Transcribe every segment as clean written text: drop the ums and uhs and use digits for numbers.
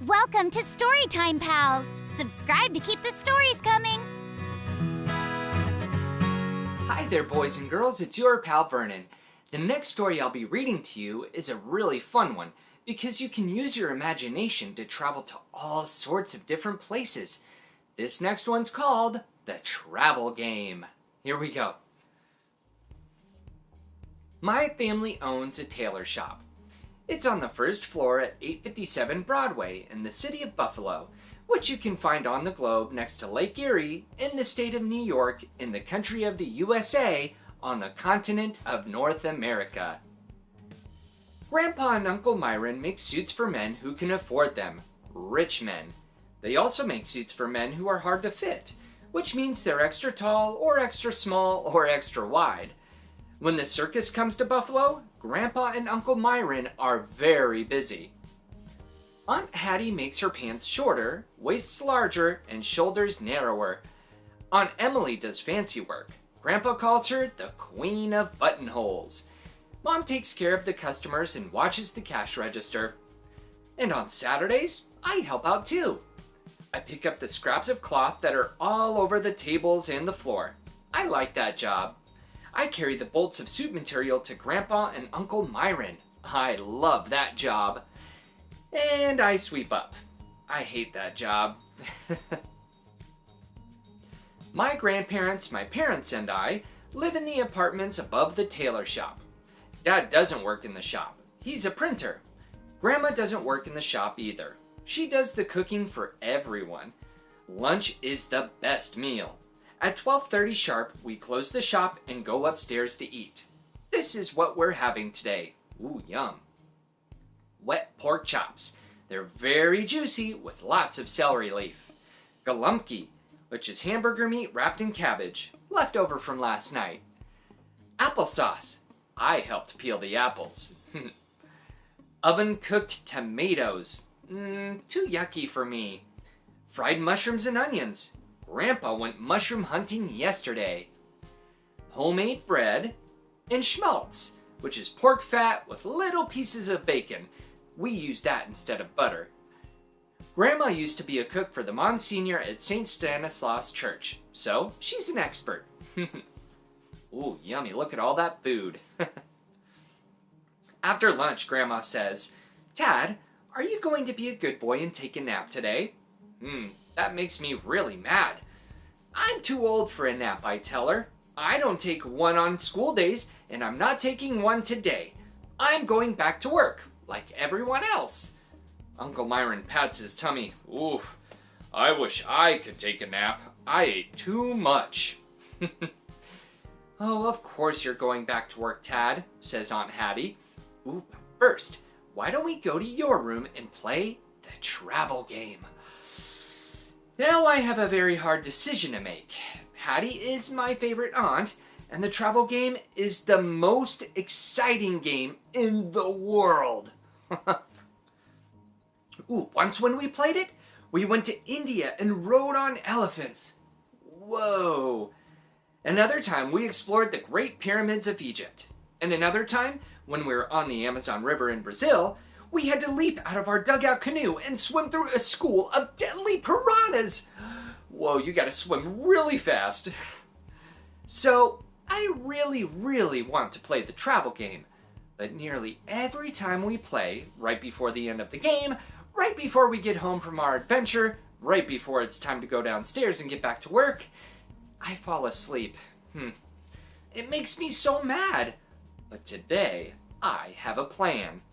Welcome to Storytime Pals! Subscribe to keep the stories coming! Hi there, boys and girls, it's your pal Vernon. The next story I'll be reading to you is a really fun one because you can use your imagination to travel to all sorts of different places. This next one's called The Travel Game. Here we go. My family owns a tailor shop. It's on the first floor at 857 Broadway in the city of Buffalo, which you can find on the globe next to Lake Erie in the state of New York in the country of the USA on the continent of North America. Grandpa and Uncle Myron make suits for men who can afford them, rich men. They also make suits for men who are hard to fit, which means they're extra tall or extra small or extra wide. When the circus comes to Buffalo, Grandpa and Uncle Myron are very busy. Aunt Hatty makes her pants shorter, waists larger, and shoulders narrower. Aunt Emily does fancy work. Grandpa calls her the Queen of Buttonholes. Mom takes care of the customers and watches the cash register. And on Saturdays, I help out too. I pick up the scraps of cloth that are all over the tables and the floor. I like that job. I carry the bolts of suit material to Grandpa and Uncle Myron. I love that job. And I sweep up. I hate that job. My grandparents, my parents, and I live in the apartments above the tailor shop. Dad doesn't work in the shop. He's a printer. Grandma doesn't work in the shop either. She does the cooking for everyone. Lunch is the best meal. At 12:30 sharp, we close the shop and go upstairs to eat. This is what we're having today. Ooh, yum. Wet pork chops. They're very juicy with lots of celery leaf. Galumki, which is hamburger meat wrapped in cabbage, left over from last night. Applesauce. I helped peel the apples. Oven-cooked tomatoes. Too yucky for me. Fried mushrooms and onions. Grandpa went mushroom hunting yesterday. Homemade bread. And schmaltz, which is pork fat with little pieces of bacon. We use that instead of butter. Grandma used to be a cook for the Monsignor at St. Stanislaus Church, so she's an expert. Ooh, yummy, look at all that food. After lunch, Grandma says, "Dad, are you going to be a good boy and take a nap today?" That makes me really mad. I'm too old for a nap, I tell her. I don't take one on school days, and I'm not taking one today. I'm going back to work, like everyone else. Uncle Myron pats his tummy. Oof, I wish I could take a nap. I ate too much. Oh, of course you're going back to work, Tad, says Aunt Hatty. Ooh, but first, why don't we go to your room and play the travel game? Now I have a very hard decision to make. Hatty is my favorite aunt, and the travel game is the most exciting game in the world. Ooh, once when we played it, we went to India and rode on elephants. Whoa. Another time we explored the Great Pyramids of Egypt. And another time, when we were on the Amazon River in Brazil, we had to leap out of our dugout canoe and swim through a school of deadly piranhas. Whoa, you gotta swim really fast. So, I really want to play the travel game. But nearly every time we play, right before the end of the game, right before we get home from our adventure, right before it's time to go downstairs and get back to work, I fall asleep. It makes me so mad. But today, I have a plan.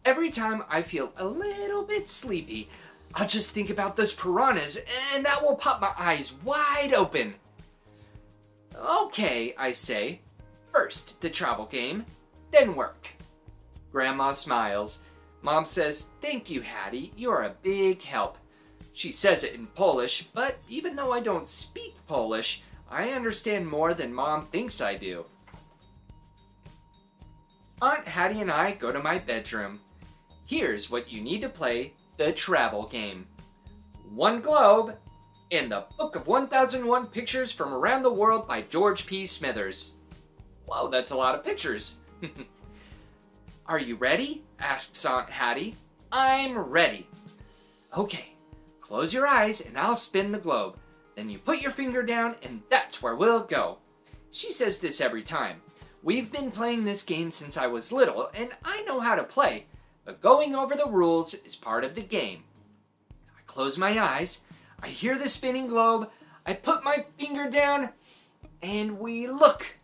Every time I feel a little bit sleepy, I'll just think about those piranhas and that will pop my eyes wide open. Okay, I say. First the travel game, then work. Grandma smiles. Mom says, "Thank you, Hatty. You're a big help." She says it in Polish, but even though I don't speak Polish, I understand more than Mom thinks I do. Aunt Hatty and I go to my bedroom. Here's what you need to play the travel game. 1 globe and the Book of 1001 Pictures from Around the World by George P. Smithers. Whoa, that's a lot of pictures. Are you ready? Asks Aunt Hatty. I'm ready. Okay, close your eyes and I'll spin the globe. Then you put your finger down and that's where we'll go. She says this every time. We've been playing this game since I was little and I know how to play, but going over the rules is part of the game. I close my eyes, I hear the spinning globe, I put my finger down, and we look.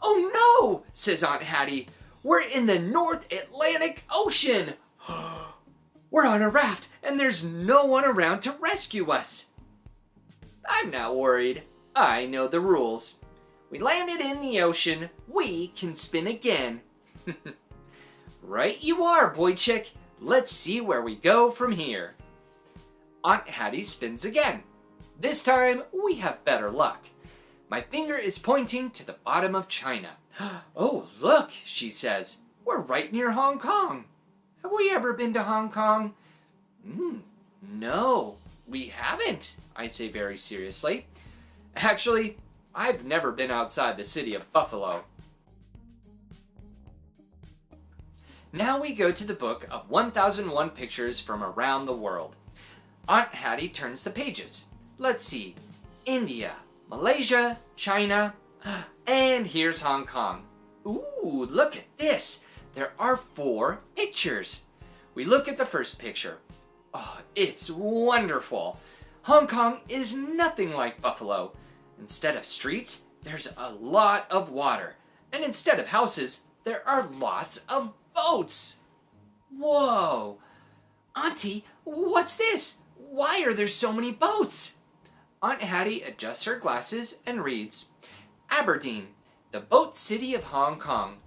Oh no, says Aunt Hatty. We're in the North Atlantic Ocean. We're on a raft, and there's no one around to rescue us. I'm not worried. I know the rules. We landed in the ocean. We can spin again. Right you are, boy chick. Let's see where we go from here. Aunt Hatty spins again. This time, we have better luck. My finger is pointing to the bottom of China. Oh, look, she says. We're right near Hong Kong. Have we ever been to Hong Kong? No, we haven't, I say very seriously. Actually, I've never been outside the city of Buffalo. Now we go to the book of 1001 pictures from around the world. Aunt Hatty turns the pages. Let's see. India, Malaysia, China, and here's Hong Kong. Ooh, look at this. There are 4 pictures. We look at the first picture. Oh, it's wonderful. Hong Kong is nothing like Buffalo. Instead of streets, there's a lot of water. And instead of houses, there are lots of boats. Whoa. Auntie, what's this? Why are there so many boats? Aunt Hatty adjusts her glasses and reads, Aberdeen, the boat city of Hong Kong.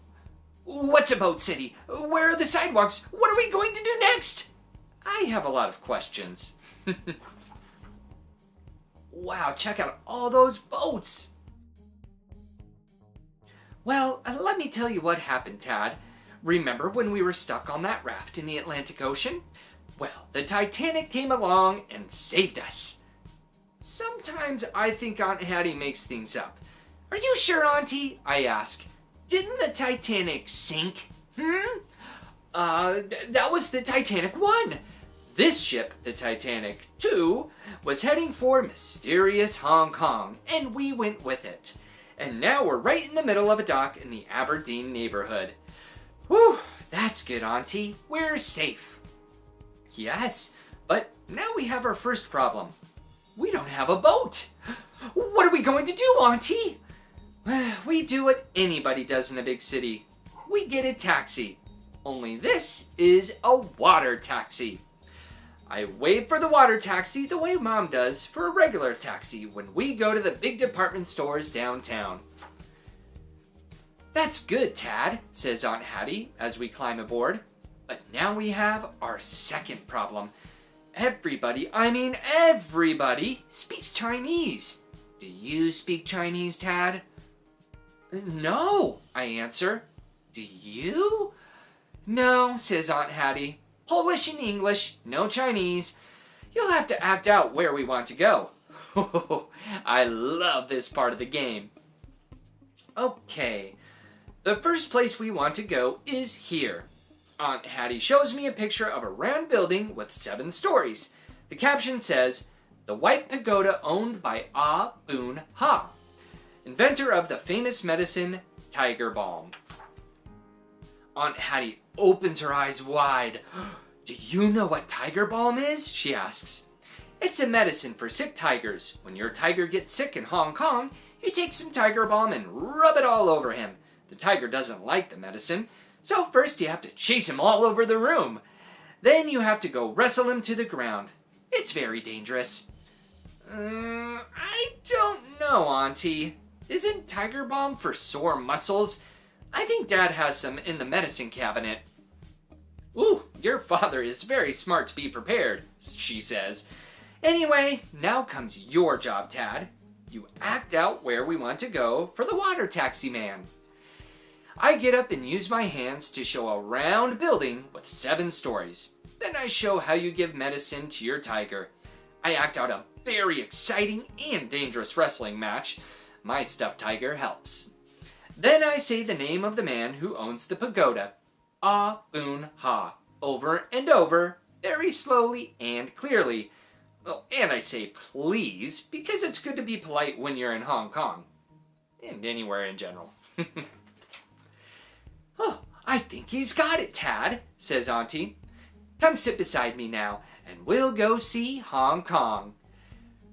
What's a boat city? Where are the sidewalks? What are we going to do next? I have a lot of questions. Wow, check out all those boats. Well, let me tell you what happened, Tad. Remember when we were stuck on that raft in the Atlantic Ocean? Well, the Titanic came along and saved us. Sometimes I think Aunt Hatty makes things up. Are you sure, Auntie? I ask. Didn't the Titanic sink? That was the Titanic 1. This ship, the Titanic 2, was heading for mysterious Hong Kong, and we went with it. And now we're right in the middle of a dock in the Aberdeen neighborhood. Whew, that's good, Auntie. We're safe. Yes, but now we have our first problem. We don't have a boat. What are we going to do, Auntie? We do what anybody does in a big city. We get a taxi. Only this is a water taxi. I wave for the water taxi the way Mom does for a regular taxi when we go to the big department stores downtown. That's good, Tad, says Aunt Hatty as we climb aboard. But now we have our second problem. Everybody speaks Chinese. Do you speak Chinese, Tad? No, I answer. Do you? No, says Aunt Hatty. Polish and English, no Chinese. You'll have to act out where we want to go. I love this part of the game. Okay, the first place we want to go is here. Aunt Hatty shows me a picture of a round building with 7 stories. The caption says, The White Pagoda owned by Ah Boon Ha, inventor of the famous medicine Tiger Balm. Aunt Hatty opens her eyes wide. Do you know what Tiger Balm is? She asks. It's a medicine for sick tigers. When your tiger gets sick in Hong Kong, you take some Tiger Balm and rub it all over him. The tiger doesn't like the medicine, so first you have to chase him all over the room. Then you have to go wrestle him to the ground. It's very dangerous. I don't know, Auntie. Isn't Tiger Balm for sore muscles? I think Dad has some in the medicine cabinet. Ooh, your father is very smart to be prepared, she says. Anyway, now comes your job, Tad. You act out where we want to go for the water taxi man. I get up and use my hands to show a round building with 7 stories. Then I show how you give medicine to your tiger. I act out a very exciting and dangerous wrestling match. My stuffed tiger helps. Then I say the name of the man who owns the pagoda, Ah Boon Ha. over and over, very slowly and clearly. Oh, and I say please because it's good to be polite when you're in Hong Kong. And anywhere in general. Oh, I think he's got it, Tad, says Auntie. Come sit beside me now, and we'll go see Hong Kong.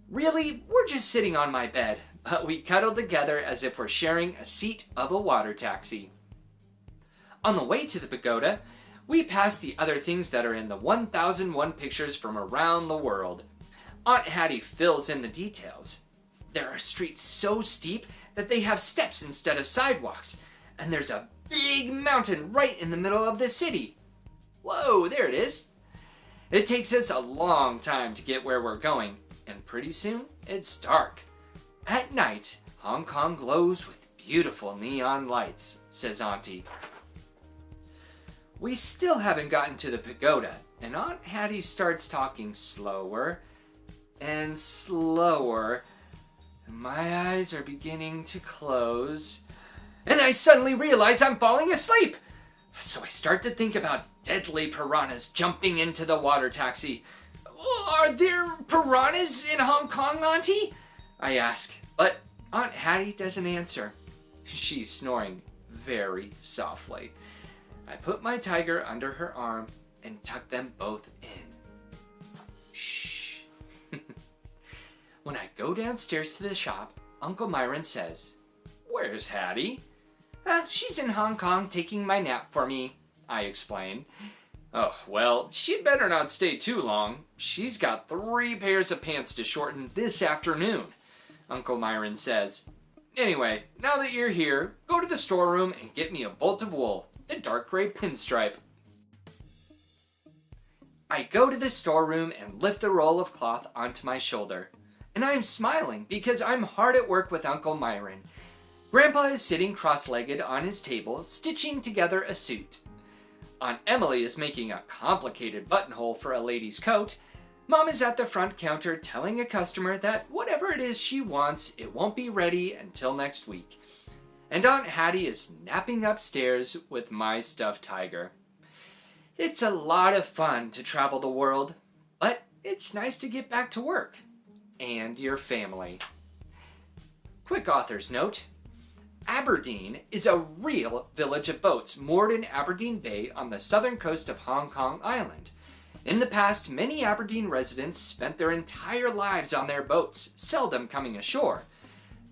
Really, we're just sitting on my bed, but we cuddle together as if we're sharing a seat of a water taxi. On the way to the pagoda, we pass the other things that are in the 1001 pictures from around the world. Aunt Hatty fills in the details. There are streets so steep that they have steps instead of sidewalks, and there's a big mountain right in the middle of the city. Whoa, there it is. It takes us a long time to get where we're going, and pretty soon it's dark. At night, Hong Kong glows with beautiful neon lights, says Auntie. We still haven't gotten to the pagoda, and Aunt Hatty starts talking slower and slower. My eyes are beginning to close, and I suddenly realize I'm falling asleep. So I start to think about deadly piranhas jumping into the water taxi. Are there piranhas in Hong Kong, Auntie? I ask, but Aunt Hatty doesn't answer. She's snoring very softly. I put my tiger under her arm and tuck them both in. Shh. When I go downstairs to the shop, Uncle Myron says, "Where's Hatty?" She's in Hong Kong taking my nap for me, I explain. Oh, well, she'd better not stay too long. She's got 3 pairs of pants to shorten this afternoon, Uncle Myron says. Anyway, now that you're here, go to the storeroom and get me a bolt of wool, the dark gray pinstripe. I go to the storeroom and lift the roll of cloth onto my shoulder. And I'm smiling because I'm hard at work with Uncle Myron. Grandpa is sitting cross-legged on his table, stitching together a suit. Aunt Emily is making a complicated buttonhole for a lady's coat. Mom is at the front counter telling a customer that whatever it is she wants, it won't be ready until next week. And Aunt Hatty is napping upstairs with my stuffed tiger. It's a lot of fun to travel the world, but it's nice to get back to work. And your family. Quick author's note. Aberdeen is a real village of boats moored in Aberdeen Bay on the southern coast of Hong Kong Island. In the past, many Aberdeen residents spent their entire lives on their boats, seldom coming ashore.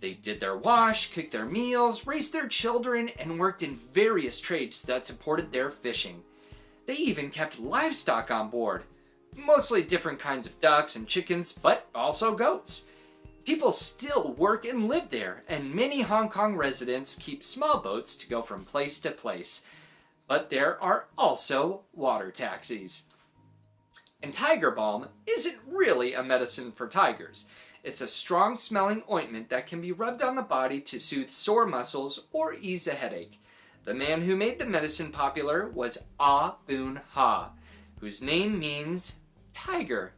They did their wash, cooked their meals, raised their children, and worked in various trades that supported their fishing. They even kept livestock on board, mostly different kinds of ducks and chickens, but also goats. People still work and live there, and many Hong Kong residents keep small boats to go from place to place. But there are also water taxis. And tiger balm isn't really a medicine for tigers. It's a strong-smelling ointment that can be rubbed on the body to soothe sore muscles or ease a headache. The man who made the medicine popular was Ah Boon Ha, whose name means tiger.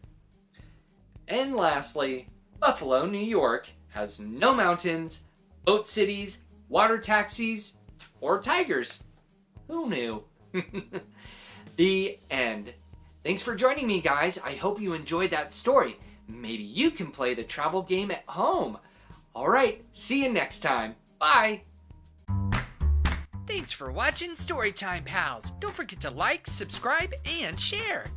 And lastly, Buffalo, New York has no mountains, boat cities, water taxis, or tigers. Who knew? The end. Thanks for joining me, guys. I hope you enjoyed that story. Maybe you can play the travel game at home. All right, see you next time. Bye. Thanks for watching Storytime Pals. Don't forget to like, subscribe, and share.